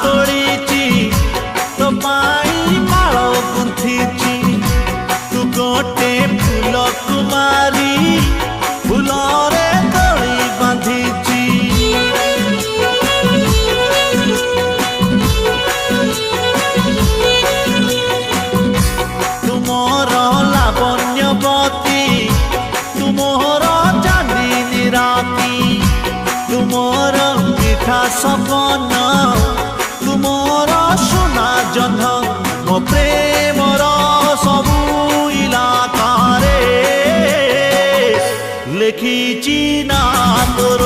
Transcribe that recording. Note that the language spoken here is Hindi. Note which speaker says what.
Speaker 1: तोड़ीची तो पाई माल गुंथीची तू गोटे फूल कुमारी फूलरे दड़ी बांधीची तुमर लावण्यवती तुमर चांदनी राती तुमर मिठा सपन तुमर सोना जन्ह मो प्रेमर सबू इलाकारे लेखिची ना तोर